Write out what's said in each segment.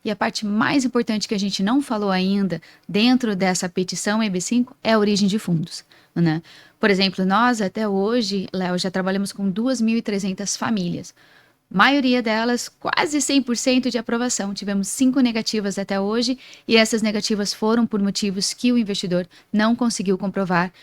E a parte mais importante que a gente não falou ainda dentro dessa petição EB5 é a origem de fundos, né? Por exemplo, nós até hoje, Léo, já trabalhamos com 2.300 famílias. Maioria delas, quase 100% de aprovação. Tivemos 5 negativas até hoje e essas negativas foram por motivos que o investidor não conseguiu comprovar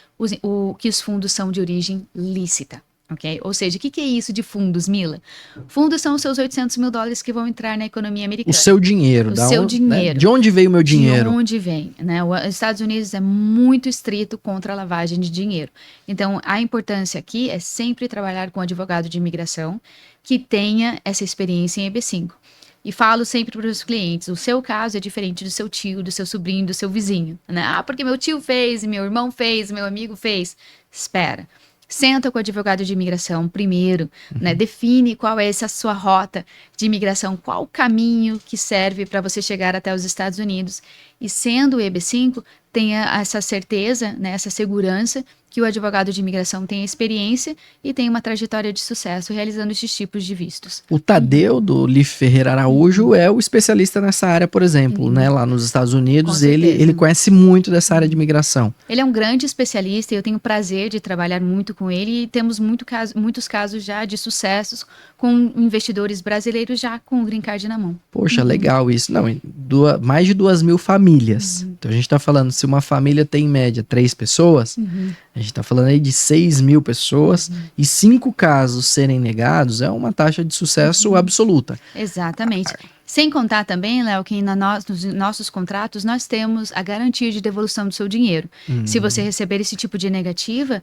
que os fundos são de origem lícita. Ok? Ou seja, o que é isso de fundos, Mila? Fundos são os seus $800 mil que vão entrar na economia americana. O seu dinheiro. O seu dinheiro. Né? De onde veio o meu dinheiro? De onde vem, né? Os Estados Unidos é muito estrito contra a lavagem de dinheiro. Então, a importância aqui é sempre trabalhar com um advogado de imigração que tenha essa experiência em EB5. E falo sempre para os clientes, o seu caso é diferente do seu tio, do seu sobrinho, do seu vizinho, né? Ah, porque meu tio fez, meu irmão fez, meu amigo fez. Espera. Senta com o advogado de imigração primeiro, né? Define qual é essa sua rota de imigração, qual o caminho que serve para você chegar até os Estados Unidos. E sendo o EB5, tenha essa certeza, né, essa segurança que o advogado de imigração tem experiência e tem uma trajetória de sucesso realizando esses tipos de vistos. O Tadeu, do Lif Ferreira Araújo, é o especialista nessa área, por exemplo, né? Lá nos Estados Unidos, ele conhece muito dessa área de imigração. Ele é um grande especialista e eu tenho o prazer de trabalhar muito com ele e temos muitos casos já de sucessos com investidores brasileiros já com o Green Card na mão. Poxa, legal isso. Não, mais de 2.000 famílias. Então a gente está falando, se uma família tem em média 3 pessoas, a gente está falando aí de 6.000 pessoas e 5 casos serem negados é uma taxa de sucesso absoluta. Exatamente. Sem contar também, Léo, que nos nossos contratos nós temos a garantia de devolução do seu dinheiro. Se você receber esse tipo de negativa,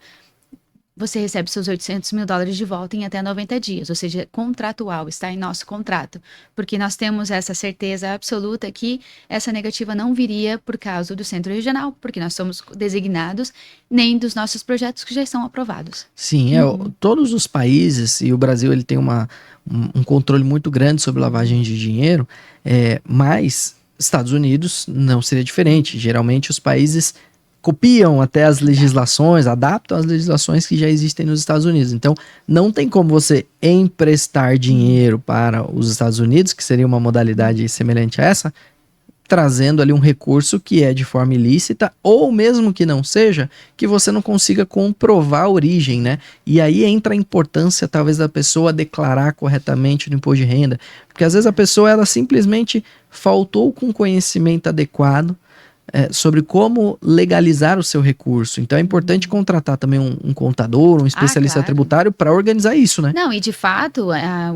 você recebe seus $800 mil de volta em até 90 dias, ou seja, contratual, está em nosso contrato, porque nós temos essa certeza absoluta que essa negativa não viria por causa do Centro Regional, porque nós somos designados, nem dos nossos projetos que já estão aprovados. Sim, todos os países, e o Brasil ele tem um controle muito grande sobre lavagem de dinheiro, mas Estados Unidos não seria diferente. Geralmente os países copiam até as legislações, adaptam as legislações que já existem nos Estados Unidos. Então, não tem como você emprestar dinheiro para os Estados Unidos, que seria uma modalidade semelhante a essa, trazendo ali um recurso que é de forma ilícita, ou mesmo que não seja, que você não consiga comprovar a origem, né? E aí entra a importância, talvez, da pessoa declarar corretamente no imposto de renda, porque às vezes a pessoa, ela simplesmente faltou com conhecimento adequado, sobre como legalizar o seu recurso. Então é importante contratar também um contador, um especialista tributário para organizar isso, né? Não, e de fato,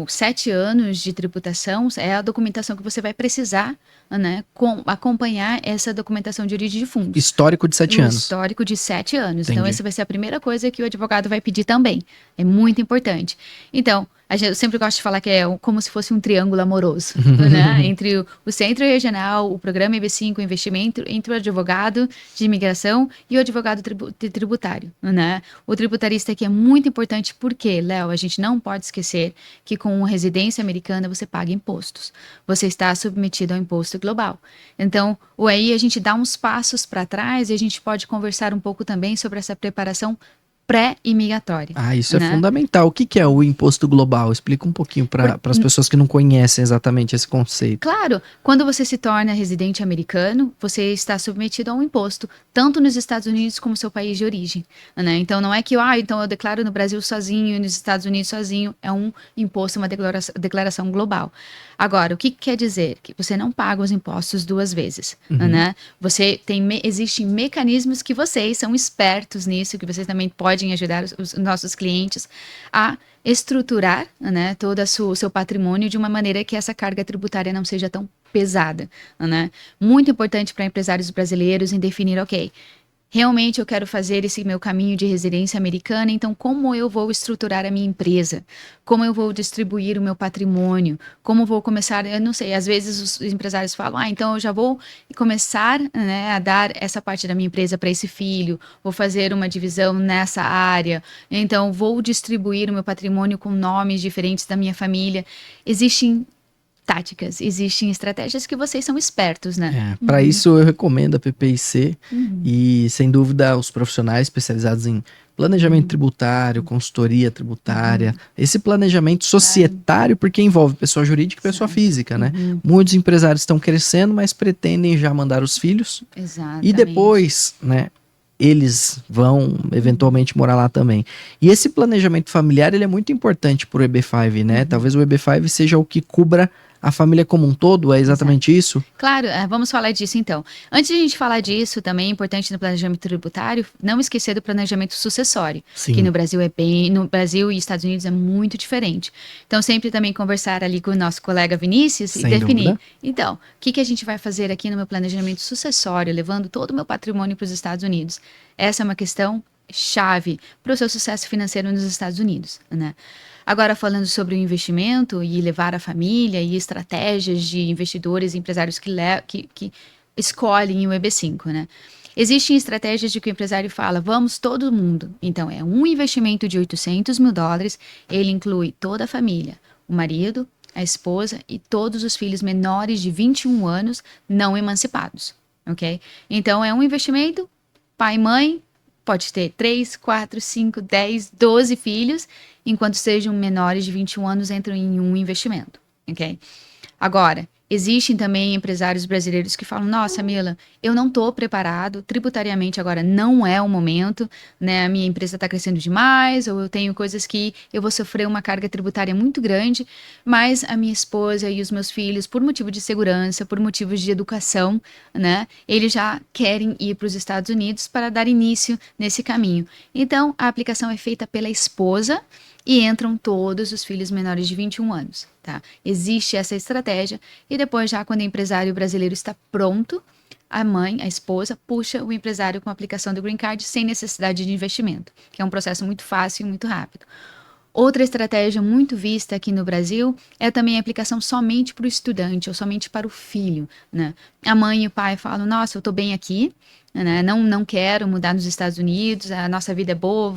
os 7 anos de tributação é a documentação que você vai precisar, né, acompanhar essa documentação de origem de fundos. Histórico de 7 anos. Histórico de 7 anos. Entendi. Então essa vai ser a primeira coisa que o advogado vai pedir também. É muito importante. Então, eu sempre gosto de falar que é como se fosse um triângulo amoroso, né? Entre o Centro Regional, o Programa EB5, o investimento, entre o advogado de imigração e o advogado tributário, né? O tributarista aqui é muito importante porque, Léo, a gente não pode esquecer que com residência americana você paga impostos. Você está submetido ao imposto global. Então, aí a gente dá uns passos para trás e a gente pode conversar um pouco também sobre essa preparação pré-imigratória. Isso é fundamental. O que é o imposto global? Explica um pouquinho para as pessoas que não conhecem exatamente esse conceito. Claro, quando você se torna residente americano, você está submetido a um imposto, tanto nos Estados Unidos como no seu país de origem, né? Então não é que, então eu declaro no Brasil sozinho e nos Estados Unidos sozinho, é um imposto, uma declaração global. Agora, o que quer dizer? Que você não paga os impostos 2 vezes, né? Existem mecanismos que vocês são expertos nisso, que vocês também podem ajudar os nossos clientes a estruturar, né, todo o seu patrimônio de uma maneira que essa carga tributária não seja tão pesada, né? Muito importante para empresários brasileiros em definir, realmente eu quero fazer esse meu caminho de residência americana, então como eu vou estruturar a minha empresa? Como eu vou distribuir o meu patrimônio? Como vou começar, eu não sei, às vezes os empresários falam, então eu já vou começar, né, a dar essa parte da minha empresa para esse filho, vou fazer uma divisão nessa área, então vou distribuir o meu patrimônio com nomes diferentes da minha família. Existem táticas, existem estratégias que vocês são expertos, né? Para isso eu recomendo a PPIC e, sem dúvida, os profissionais especializados em Planejamento tributário, consultoria tributária, esse planejamento societário, porque envolve pessoa jurídica e pessoa física, né? Muitos empresários estão crescendo, mas pretendem já mandar os filhos. Exatamente. E depois, né, eles vão eventualmente morar lá também. E esse planejamento familiar, ele é muito importante para o EB5, né? Talvez o EB5 seja o que cubra a família como um todo, é exatamente isso? Claro, vamos falar disso então. Antes de a gente falar disso, também é importante no planejamento tributário, não esquecer do planejamento sucessório, Sim. que no Brasil no Brasil e Estados Unidos é muito diferente. Então, sempre também conversar ali com o nosso colega Vinícius e definir. Dúvida. Então, o que a gente vai fazer aqui no meu planejamento sucessório, levando todo o meu patrimônio para os Estados Unidos? Essa é uma questão chave para o seu sucesso financeiro nos Estados Unidos, né? Agora, falando sobre o investimento e levar a família e estratégias de investidores e empresários que escolhem o EB5, né? Existem estratégias de que o empresário fala, vamos todo mundo. Então, é um investimento de $800 mil, ele inclui toda a família, o marido, a esposa e todos os filhos menores de 21 anos não emancipados, ok? Então, é um investimento, pai e mãe, pode ter 3, 4, 5, 10, 12 filhos, enquanto sejam menores de 21 anos entram em um investimento, ok? Agora, existem também empresários brasileiros que falam, nossa, Mila, eu não estou preparado, tributariamente agora não é o momento, né? A minha empresa está crescendo demais, ou eu tenho coisas que eu vou sofrer uma carga tributária muito grande, mas a minha esposa e os meus filhos, por motivo de segurança, por motivos de educação, né? Eles já querem ir para os Estados Unidos para dar início nesse caminho. Então, a aplicação é feita pela esposa, e entram todos os filhos menores de 21 anos, tá? Existe essa estratégia e depois já quando o empresário brasileiro está pronto, a mãe, a esposa, puxa o empresário com a aplicação do Green Card sem necessidade de investimento, que é um processo muito fácil e muito rápido. Outra estratégia muito vista aqui no Brasil é também a aplicação somente para o estudante ou somente para o filho, né? A mãe e o pai falam, nossa, eu estou bem aqui, né? Não quero mudar nos Estados Unidos, a nossa vida é boa,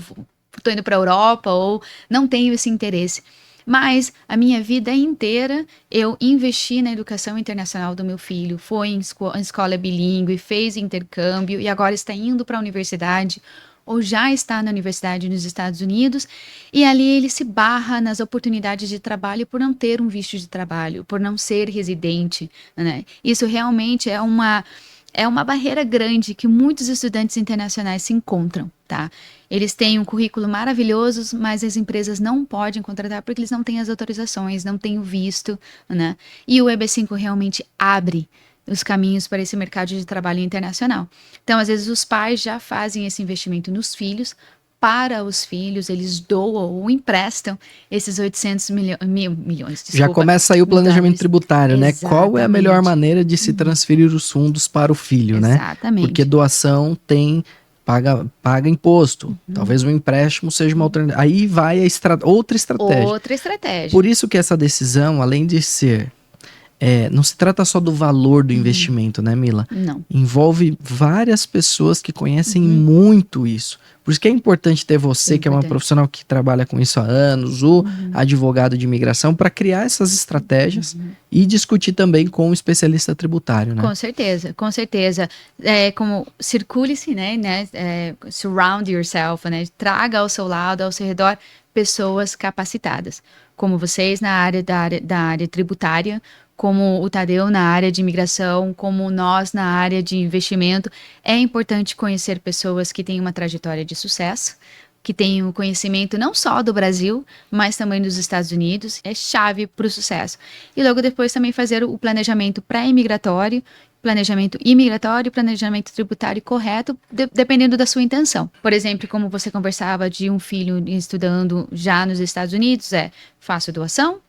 estou indo para a Europa ou não tenho esse interesse. Mas a minha vida inteira eu investi na educação internacional do meu filho, foi em escola bilíngue, fez intercâmbio e agora está indo para a universidade ou já está na universidade nos Estados Unidos e ali ele se barra nas oportunidades de trabalho por não ter um visto de trabalho, por não ser residente, né? Isso realmente é uma barreira grande que muitos estudantes internacionais se encontram, tá? Eles têm um currículo maravilhoso, mas as empresas não podem contratar porque eles não têm as autorizações, não têm o visto, né? E o EB5 realmente abre os caminhos para esse mercado de trabalho internacional. Então, às vezes, os pais já fazem esse investimento nos filhos, para os filhos, eles doam ou emprestam esses 800 milhões. Já começa aí o planejamento tributário, né? Exatamente. Qual é a melhor maneira de se transferir os fundos para o filho, né? Exatamente. Porque doação paga imposto. Talvez um empréstimo seja uma alternativa. Aí vai outra estratégia. Outra estratégia. Por isso que essa decisão, além de ser... não se trata só do valor do investimento, né, Mila? Não. Envolve várias pessoas que conhecem muito isso. Por isso que é importante ter você, que é uma profissional que trabalha com isso há anos, o advogado de imigração, para criar essas estratégias e discutir também com um especialista tributário, né? Com certeza, com certeza. Como circule-se, né? Surround yourself, né? Traga ao seu lado, ao seu redor, pessoas capacitadas, como vocês na área da área tributária, como o Tadeu na área de imigração, como nós na área de investimento. É importante conhecer pessoas que têm uma trajetória de sucesso, que têm o conhecimento não só do Brasil, mas também dos Estados Unidos. É chave para o sucesso. E logo depois também fazer o planejamento pré-imigratório, planejamento imigratório e planejamento tributário correto, dependendo da sua intenção. Por exemplo, como você conversava de um filho estudando já nos Estados Unidos, faço doação,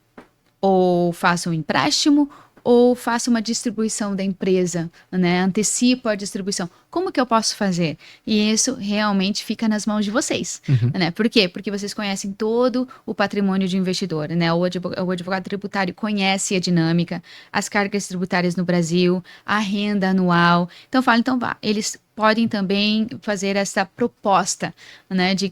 ou faça um empréstimo, ou faça uma distribuição da empresa, né? Antecipo a distribuição. Como que eu posso fazer? E isso realmente fica nas mãos de vocês, né? Por quê? Porque vocês conhecem todo o patrimônio de investidor, né? O advogado tributário conhece a dinâmica, as cargas tributárias no Brasil, a renda anual. Então, eles podem também fazer essa proposta, né, de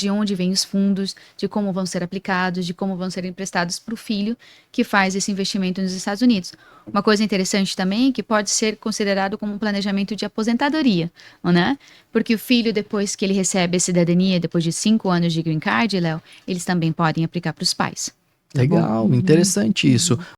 onde vêm os fundos, de como vão ser aplicados, de como vão ser emprestados para o filho que faz esse investimento nos Estados Unidos. Uma coisa interessante também que pode ser considerado como um planejamento de aposentadoria maioria, né? Porque o filho, depois que ele recebe a cidadania, depois de 5 anos de green card, Léo, eles também podem aplicar para os pais. Tá bom? Legal, interessante isso.